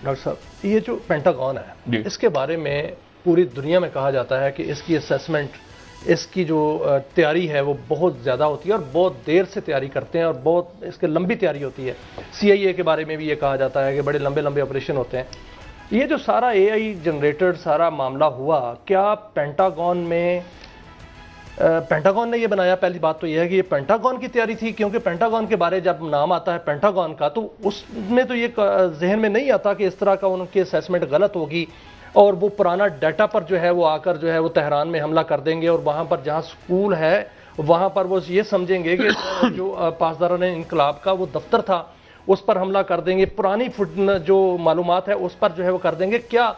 Doctor صاحب یہ جو پینٹاگون ہے اس کے بارے میں پوری دنیا میں کہا جاتا ہے کہ اس کی اسیسمنٹ، اس کی جو تیاری ہے وہ بہت زیادہ ہوتی ہے اور بہت دیر سے تیاری کرتے ہیں اور بہت اس کے لمبی تیاری ہوتی ہے. CIA کے بارے میں بھی یہ کہا جاتا ہے کہ بڑے لمبے لمبے آپریشن ہوتے ہیں. یہ جو سارا AI جنریٹڈ سارا معاملہ ہوا، کیا پینٹاگون نے یہ بنایا؟ پہلی بات تو یہ ہے کہ یہ پینٹاگون کی تیاری تھی، کیونکہ پینٹاگون کے بارے جب نام آتا ہے پینٹاگون کا تو اس میں تو یہ ذہن میں نہیں آتا کہ اس طرح کا ان کی اسیسمنٹ غلط ہوگی اور وہ پرانا ڈیٹا پر جو ہے وہ آ کر جو ہے وہ تہران میں حملہ کر دیں گے اور وہاں پر جہاں سکول ہے وہاں پر وہ یہ سمجھیں گے کہ جو پاسداران انقلاب کا وہ دفتر تھا اس پر حملہ کر دیں گے، پرانی جو معلومات ہے اس پر جو ہے وہ کر دیں گے. کیا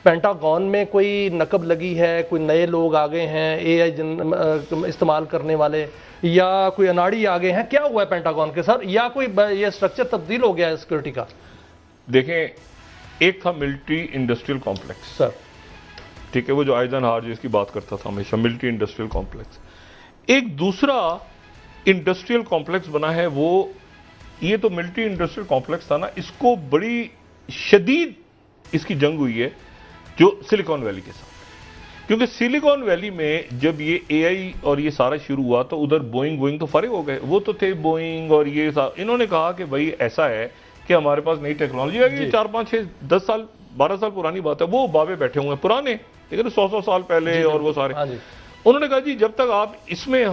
پینٹاگون میں کوئی نقب لگی ہے؟ کوئی نئے لوگ آ گئے ہیں AI استعمال کرنے والے، یا کوئی اناڑی آ گئے ہیں؟ کیا ہوا ہے پینٹاگون کے ساتھ، یا کوئی یہ اسٹرکچر تبدیل ہو گیا ہے سیکورٹی کا؟ دیکھیں، ایک تھا ملٹری انڈسٹریل کمپلیکس سر، ٹھیک ہے، وہ جو آئزن ہار جس کی بات کرتا تھا ہمیشہ، ملٹری انڈسٹریل کمپلیکس. ایک دوسرا انڈسٹریل کمپلیکس بنا ہے، وہ یہ تو ملٹری انڈسٹریل کمپلیکس تھا نا، اس کو بڑی شدید اس کی جنگ ہوئی ہے جو سلیکان ویلی کے ساتھ. کیونکہ سلیکان ویلی میں جب یہ AI اور یہ سارا شروع ہوا تو ادھر بوئنگ تو فارغ ہو گئے، وہ تو تھے بوئنگ اور یہ انہوں نے کہا کہ بھائی ایسا ہے کہ ہمارے پاس نئی ٹیکنالوجی ہے، یہ 4 5 6 10 سال 12 سال پرانی بات ہے، وہ بابے بیٹھے ہوئے ہیں پرانے، لیکن 100 سال پہلے اور وہ سارے. انہوں نے کہا جی جب تک آپ اس میں،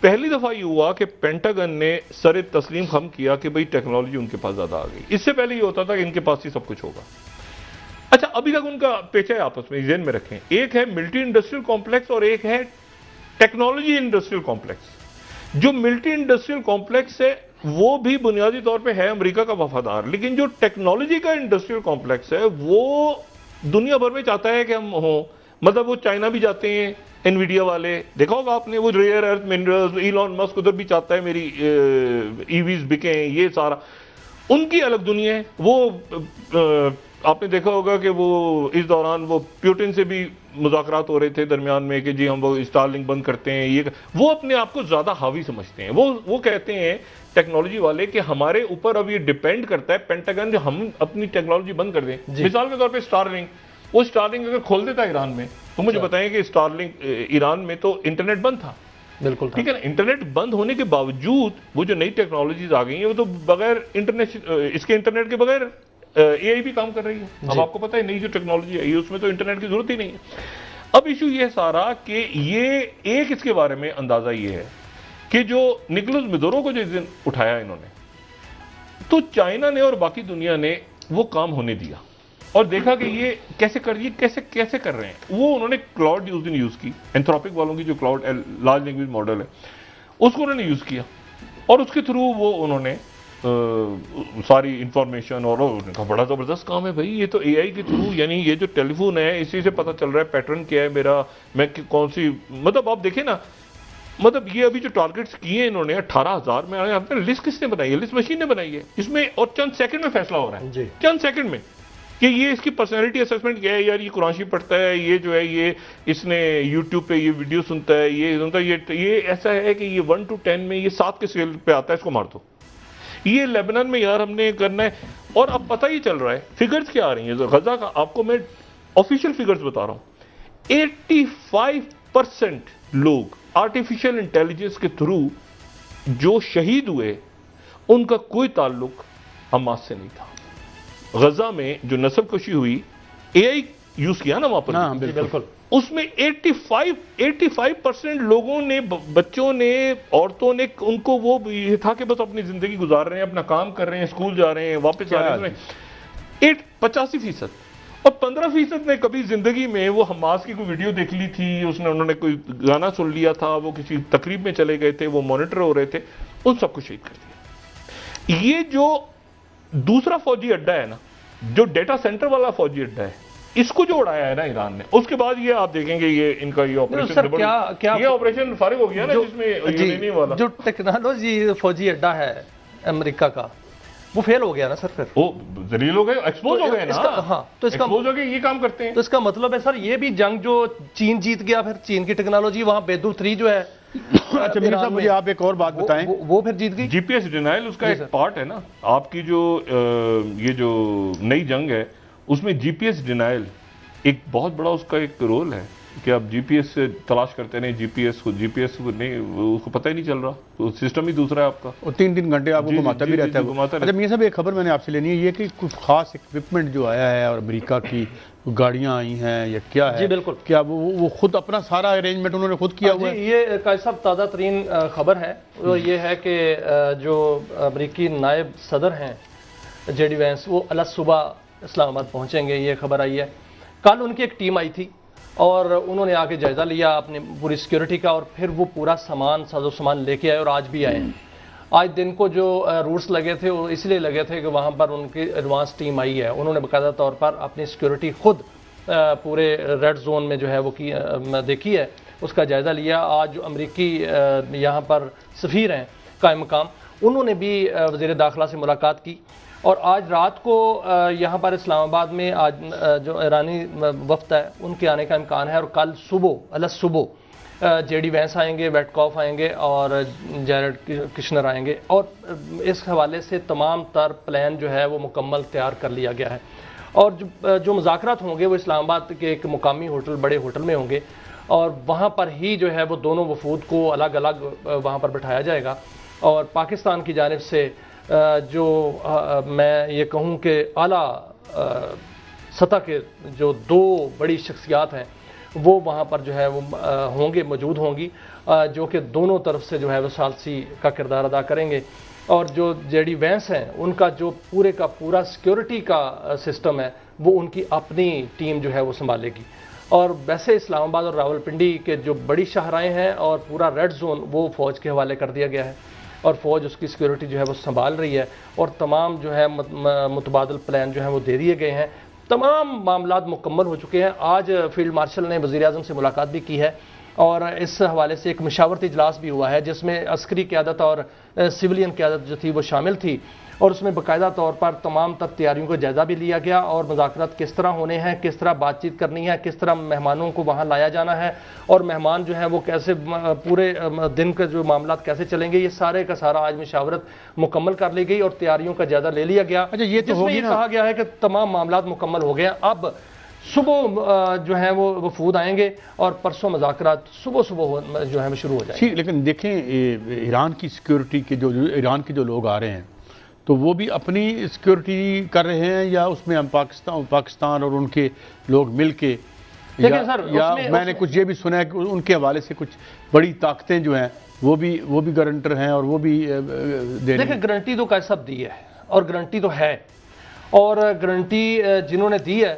پہلی دفعہ یہ ہوا کہ پینٹاگن نے سر تسلیم خم کیا کہ بھئی ٹیکنالوجی ان کے پاس زیادہ آ گئی. اس سے پہلے یہ ہوتا تھا کہ ان کے پاس ہی سب کچھ ہوگا. اچھا، ابھی تک ان کا پیچھا ہے آپس میں، ذہن میں رکھیں، ایک ہے ملٹری انڈسٹریل کمپلیکس اور ایک ہے ٹیکنالوجی انڈسٹریل کمپلیکس. جو ملٹری انڈسٹریل کمپلیکس ہے وہ بھی بنیادی طور پہ ہے امریکہ کا وفادار، لیکن جو ٹیکنالوجی کا انڈسٹریل کمپلیکس ہے وہ دنیا بھر میں چاہتا ہے کہ ہم ہوں. مطلب وہ چائنا بھی جاتے ہیں، انویڈیا والے دیکھا ہوگا آپ نے، وہ ریئر ارتھ منرلز، ایلون مسک ادھر بھی چاہتا ہے میری EVs بکیں، یہ سارا ان کی الگ دنیا ہے. وہ آپ نے دیکھا ہوگا کہ وہ اس دوران وہ پیوٹن سے بھی مذاکرات ہو رہے تھے درمیان میں کہ جی ہم وہ اسٹارلنگ بند کرتے ہیں. یہ وہ اپنے آپ کو زیادہ حاوی سمجھتے ہیں. وہ کہتے ہیں ٹیکنالوجی والے کہ ہمارے اوپر اب یہ ڈیپینڈ کرتا ہے پینٹاگن جو ہم اپنی ٹیکنالوجی بند کر دیں. مثال کے طور پہ اسٹارلنگ، وہ اسٹارلنگ اگر کھول دیتا ایران میں تو مجھے بتائیں کہ اسٹارلنگ ایران میں تو انٹرنیٹ بند تھا. بالکل ٹھیک ہے نا. انٹرنیٹ بند ہونے کے باوجود وہ جو نئی ٹیکنالوجیز آ گئی ہیں وہ تو بغیر انٹرنیٹ، اس کے انٹرنیٹ کے بغیر AI بھی کام کر رہی ہے. اب آپ کو پتہ ہے نئی جو ٹیکنالوجی ہے اس میں تو انٹرنیٹ کی ضرورت ہی نہیں ہے. اب ایشو یہ سارا کہ یہ ایک اس کے بارے میں اندازہ یہ ہے کہ جو نکولس مدورو کو جو اس دن اٹھایا انہوں نے، تو چائنا نے اور باقی دنیا نے وہ کام ہونے دیا اور دیکھا کہ یہ کیسے کر رہے ہیں. وہ انہوں نے کلاؤڈ اس دن یوز کی، اینتھروپک والوں کی جو کلاؤڈ لارج لینگویج ماڈل ہے اس کو انہوں نے یوز کیا اور اس کے تھرو وہ انہوں نے ساری انفارمیشن، اور بڑا زبردست کام ہے بھائی یہ تو AI کے تھرو، یعنی یہ جو ٹیلی فون ہے اسی سے پتہ چل رہا ہے پیٹرن کیا ہے میرا، میں کون سی، مطلب آپ دیکھیں نا، مطلب یہ ابھی جو ٹارگٹس کیے ہیں انہوں نے 18,000 میں، آپ نے لسٹ کس نے بنائی ہے؟ لسٹ مشین نے بنائی ہے. اس میں اور چند سیکنڈ میں فیصلہ ہو رہا ہے، چند سیکنڈ میں، کہ یہ اس کی پرسنالٹی اسیسمنٹ کیا ہے. یار یہ قرآن شریف پڑھتا ہے، یہ جو ہے یہ اس نے یوٹیوب پہ یہ ویڈیو سنتا ہے، یہ سنتا ہے، یہ ایسا ہے کہ یہ 1 to 10 میں یہ 7 کے اسکیل پہ آتا ہے، اس کو مار دو. یہ لیبنان میں یار ہم نے کرنا ہے. اور اب پتہ ہی چل رہا ہے فگرز کیا آ رہی ہیں غزہ کا. آپ کو میں آفیشیل فگرز بتا رہا ہوں، 85% لوگ آرٹیفیشل انٹیلیجنس کے تھرو جو شہید ہوئے ان کا کوئی تعلق حماس سے نہیں تھا. غزہ میں جو نسل کشی ہوئی AI یوز کیا نا وہاں پر، بالکل، اس میں 85% لوگوں نے، بچوں نے، عورتوں نے، ان کو وہ یہ تھا کہ بس اپنی زندگی گزار رہے ہیں، اپنا کام کر رہے ہیں، اسکول جا رہے ہیں، واپس آ رہے ہیں. 85% اور 15% نے کبھی زندگی میں وہ حماس کی کوئی ویڈیو دیکھ لی تھی، انہوں نے کوئی گانا سن لیا تھا، وہ کسی تقریب میں چلے گئے تھے، وہ مانیٹر ہو رہے تھے، ان سب کو شہید کر دیا. یہ جو دوسرا فوجی اڈا ہے نا، جو ڈیٹا سینٹر والا فوجی اڈا ہے، اس کو جو اڑایا ہے نا ایران نے، اس کے بعد یہ آپ دیکھیں گے یہ ان کا یہ آپریشن فارغ ہو گیا نا، جس میں یورینیم والا جو ٹیکنالوجی فوجی اڈا ہے امریکہ کا، وہ فیل ہو گیا نا سر. پھر وہ ذلیل ہو گئے، ایکسپوز ہو گئے نا. ہاں، تو اس کا ایکسپوز ہو گئے، یہ کام کرتے ہیں. تو اس کا مطلب ہے سر یہ بھی جنگ جو چین جیت گیا، پھر چین کی ٹیکنالوجی وہاں بیدو 3 جو ہے اچھا میر صاحب مجھے آپ ایک اور بات بتائیں. وہ پھر جیت گئی. جی پی ایس ڈینائل اس کا ایک پارٹ ہے نا. آپ کی جو یہ جو نئی جنگ ہے اس میں جی پی ایس ڈینائل ایک بہت بڑا اس کا ایک رول ہے کہ آپ جی پی ایس سے تلاش کرتے ہیں. جی پی ایس کو نہیں, اس کو پتہ ہی نہیں چل رہا, تو سسٹم ہی دوسرا ہے آپ کا. اور 3 گھنٹے آپ کو گھماتا بھی رہتا ہے. اچھا میاں صاحب ایک خبر میں نے آپ سے لینی ہے, یہ کہ کچھ خاص اکوپمنٹ جو آیا ہے اور امریکہ کی گاڑیاں آئی ہیں یا کیا ہے؟ جی بالکل. کیا وہ خود اپنا سارا ارینجمنٹ انہوں نے خود کیا ہوا ہے؟ یہ قائد صاحب تازہ ترین خبر ہے, وہ یہ ہے کہ جو امریکی نائب صدر ہیں جے ڈی وینس, وہ صبح اسلام آباد پہنچیں گے. یہ خبر آئی ہے. کل ان کی ایک ٹیم آئی تھی اور انہوں نے آ کے جائزہ لیا اپنی پوری سیکیورٹی کا, اور پھر وہ پورا سامان ساز و سامان لے کے آئے اور آج بھی آئے ہیں. آج دن کو جو روٹس لگے تھے وہ اس لیے لگے تھے کہ وہاں پر ان کی ایڈوانس ٹیم آئی ہے. انہوں نے باقاعدہ طور پر اپنی سیکیورٹی خود پورے ریڈ زون میں جو ہے وہ دیکھی ہے, اس کا جائزہ لیا. آج جو امریکی یہاں پر سفیر ہیں قائم مقام, انہوں نے بھی وزیر داخلہ سے ملاقات کی, اور آج رات کو یہاں پر اسلام آباد میں آج جو ایرانی وفد ہے ان کے آنے کا امکان ہے, اور کل صبح جے ڈی وینس آئیں گے, ویٹکاف آئیں گے اور جیرڈ کشنر آئیں گے, اور اس حوالے سے تمام تر پلان جو ہے وہ مکمل تیار کر لیا گیا ہے. اور جو مذاکرات ہوں گے وہ اسلام آباد کے ایک مقامی بڑے ہوٹل میں ہوں گے, اور وہاں پر ہی جو ہے وہ دونوں وفود کو الگ الگ وہاں پر بٹھایا جائے گا. اور پاکستان کی جانب سے جو میں یہ کہوں کہ اعلیٰ سطح کے جو 2 بڑی شخصیات ہیں وہ وہاں پر جو ہے وہ موجود ہوں گی, جو کہ دونوں طرف سے جو ہے وہ ثالثی کا کردار ادا کریں گے. اور جو جے ڈی وینس ہیں ان کا جو پورے کا پورا سیکیورٹی کا سسٹم ہے وہ ان کی اپنی ٹیم جو ہے وہ سنبھالے گی. اور ویسے اسلام آباد اور راولپنڈی کے جو بڑی شاہراہیں ہیں اور پورا ریڈ زون وہ فوج کے حوالے کر دیا گیا ہے, اور فوج اس کی سیکیورٹی جو ہے وہ سنبھال رہی ہے, اور تمام جو ہے متبادل پلان جو ہیں وہ دے دیے گئے ہیں. تمام معاملات مکمل ہو چکے ہیں. آج فیلڈ مارشل نے وزیر اعظم سے ملاقات بھی کی ہے, اور اس حوالے سے ایک مشاورتی اجلاس بھی ہوا ہے جس میں عسکری قیادت اور سویلین قیادت جو تھی وہ شامل تھی, اور اس میں باقاعدہ طور پر تمام تر تیاریوں کا جائزہ بھی لیا گیا, اور مذاکرات کس طرح ہونے ہیں, کس طرح بات چیت کرنی ہے, کس طرح مہمانوں کو وہاں لایا جانا ہے, اور مہمان جو ہیں وہ کیسے پورے دن کے جو معاملات کیسے چلیں گے, یہ سارے کا سارا آج مشاورت مکمل کر لی گئی اور تیاریوں کا جائزہ لے لیا گیا. اچھا یہ تو ہوگی نا, کہا گیا ہے کہ تمام معاملات مکمل ہو گئے ہیں. اب صبح جو ہیں وہ وفود آئیں گے اور پرسوں مذاکرات صبح جو ہیں وہ شروع ہو جائیں گے. لیکن دیکھیں ایران کی سیکیورٹی کے جو ایران کے جو لوگ آ رہے ہیں تو وہ بھی اپنی سیکیورٹی کر رہے ہیں, یا اس میں ہم پاکستان اور ان کے لوگ مل کے, یا میں نے کچھ یہ بھی سنا ہے کہ ان کے حوالے سے کچھ بڑی طاقتیں جو ہیں وہ بھی گارنٹر ہیں اور وہ بھی دے رہے ہیں. دیکھیں گارنٹی تو کیسا دی ہے, اور گارنٹی تو ہے, اور گارنٹی جنہوں نے دی ہے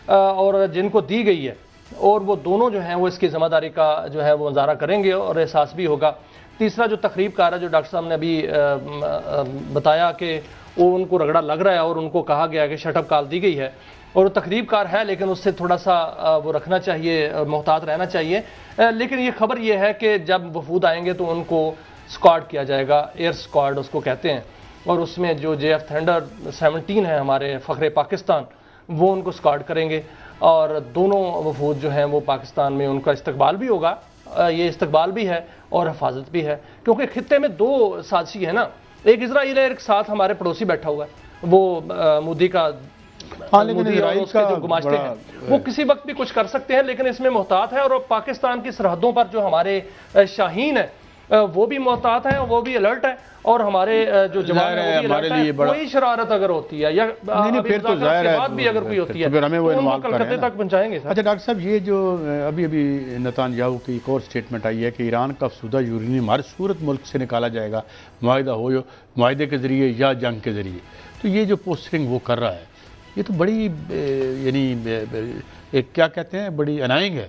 اور جن کو دی گئی ہے, اور وہ دونوں جو ہیں وہ اس کی ذمہ داری کا جو ہے وہ مظاہرہ کریں گے اور احساس بھی ہوگا. تیسرا جو تقریب کار ہے جو ڈاکٹر صاحب نے ابھی بتایا کہ وہ ان کو رگڑا لگ رہا ہے اور ان کو کہا گیا کہ شٹ اپ کال دی گئی ہے, اور وہ تقریب کار ہے لیکن اس سے تھوڑا سا وہ رکھنا چاہیے, محتاط رہنا چاہیے. لیکن یہ خبر یہ ہے کہ جب وفود آئیں گے تو ان کو اسکواڈ کیا جائے گا, ایئر اسکواڈ اس کو کہتے ہیں, اور اس میں جو جے ایف تھنڈر 17 ہیں ہمارے فخر پاکستان, وہ ان کو اسکواڈ کریں گے, اور دونوں وفود جو ہیں وہ پاکستان میں ان کا استقبال بھی ہوگا. یہ استقبال بھی ہے اور حفاظت بھی ہے, کیونکہ خطے میں 2 سازشی ہیں نا, ایک اسرائیل ہے, ایک ساتھ ہمارے پڑوسی بیٹھا ہوا ہے وہ مودی کا, مودی اور اس کے جو گماشتے ہیں وہ کسی وقت بھی کچھ کر سکتے ہیں, لیکن اس میں محتاط ہے. اور پاکستان کی سرحدوں پر جو ہمارے شاہین ہیں وہ بھی محتاط ہیں, وہ بھی الرٹ ہے, اور ہمارے جو جوان ہیں وہ بھی الرٹ ہیں. کوئی شرارت اگر ہوتی ہے یا پھر تو ظاہر ہے بعد بھی اگر کوئی ہوتی ہے پھر ہمیں وہ تو ان کو انوالو کریں کلکتے تک پہنچائیں گے. اچھا ڈاکٹر صاحب, یہ جو ابھی نتانیاہو کی ایک اور سٹیٹمنٹ آئی ہے کہ ایران کا افسودہ یورینیم ہر صورت ملک سے نکالا جائے گا, معاہدے کے ذریعے یا جنگ کے ذریعے. تو یہ جو پوسٹنگ وہ کر رہا ہے یہ تو بڑی یعنی کیا کہتے ہیں بڑی انائنگ ہے.